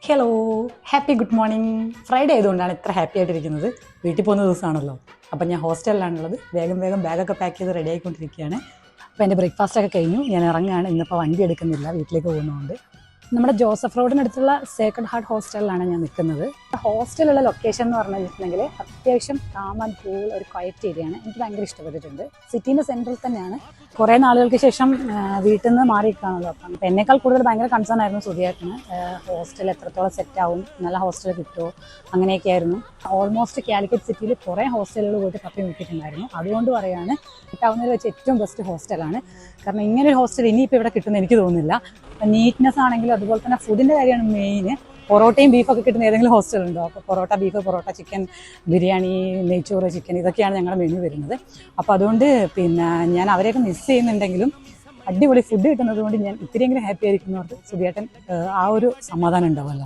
Hello, happy good morning. Friday ആയതുകൊണ്ടാണ് ഇത്ര happy ആയിട്ടിരിക്കുന്നത്. വീട്ടിൽ പോകുന്ന ദിവസമാണല്ലോ. അപ്പം ഞാൻ ഹോസ്റ്റലിലാണുള്ളത്. വേഗം ബാഗൊക്കെ പാക്ക് ചെയ്ത് റെഡി ആയിക്കൊണ്ടിരിക്കുകയാണ്. അപ്പോൾ എൻ്റെ ബ്രേക്ക്ഫാസ്റ്റൊക്കെ കഴിഞ്ഞു. ഞാൻ ഇറങ്ങുകയാണ്. ഇന്നിപ്പോൾ വണ്ടി എടുക്കുന്നില്ല, വീട്ടിലേക്ക് പോകുന്നതുകൊണ്ട്. നമ്മുടെ ജോസഫ് റോഡിനടുത്തുള്ള സേക്രഡ് ഹാർട്ട് ഹോസ്റ്റലിലാണ് ഞാൻ നിൽക്കുന്നത്. ഹോസ്റ്റലുള്ള ലൊക്കേഷൻ എന്ന് പറഞ്ഞു വെച്ചിട്ടുണ്ടെങ്കിൽ അത്യാവശ്യം കാം ആൻഡ് കൂൾ ഒരു ക്വയറ്റ് ഏരിയയാണ്. എനിക്ക് ഭയങ്കര ഇഷ്ടപ്പെട്ടിട്ടുണ്ട്. സിറ്റീൻ്റെ സെൻറ്ററിൽ തന്നെയാണ്. കുറേ നാളുകൾക്ക് ശേഷം വീട്ടിൽ നിന്ന് മാറിയിട്ടാണല്ലോ. അപ്പം എന്നേക്കാൾ കൂടുതൽ ഭയങ്കര കൺസേൺ ആയിരുന്നു സുധിയേട്ടന്. ഹോസ്റ്റൽ എത്രത്തോളം സെറ്റ് ആവും, നല്ല ഹോസ്റ്റൽ കിട്ടുമോ, അങ്ങനെയൊക്കെ ആയിരുന്നു. ഓൾമോസ്റ്റ് കാലിക്കറ്റ് സിറ്റിയിൽ കുറേ ഹോസ്റ്റലുകൾ പോയിട്ട് തപ്പി നോക്കിയിട്ടുണ്ടായിരുന്നു. അതുകൊണ്ട് പറയാണ് ടൗണിൽ വെച്ച് ഏറ്റവും ബെസ്റ്റ് ഹോസ്റ്റലാണ്. കാരണം ഇങ്ങനൊരു ഹോസ്റ്റൽ ഇനിയിപ്പോൾ ഇവിടെ കിട്ടുമെന്ന് എനിക്ക് തോന്നുന്നില്ല. നീറ്റ്നെസ് ആണെങ്കിലും അതുപോലെ തന്നെ ഫുഡിൻ്റെ കാര്യമാണ് മെയിൻ. പൊറോട്ടയും ബീഫൊക്കെ കിട്ടുന്ന ഏതെങ്കിലും ഹോസ്റ്റലുണ്ടോ? അപ്പോൾ പൊറോട്ട ബീഫ്, പൊറോട്ട ചിക്കൻ, ബിരിയാണി, നെയ്ച്ചോറ്, ചിക്കൻ, ഇതൊക്കെയാണ് ഞങ്ങളുടെ മെനു വരുന്നത്. അപ്പോൾ അതുകൊണ്ട് ഞാൻ അവരെയൊക്കെ മിസ് ചെയ്യുന്നുണ്ടെങ്കിലും അടിപൊളി ഫുഡ് കിട്ടുന്നത് കൊണ്ട് ഞാൻ ഇത്തിരിയെങ്കിലും ഹാപ്പി ആയിരിക്കുന്നവർക്ക് സുധിയേട്ടൻ ആ ഒരു സമാധാനം ഉണ്ടാവുമല്ലോ.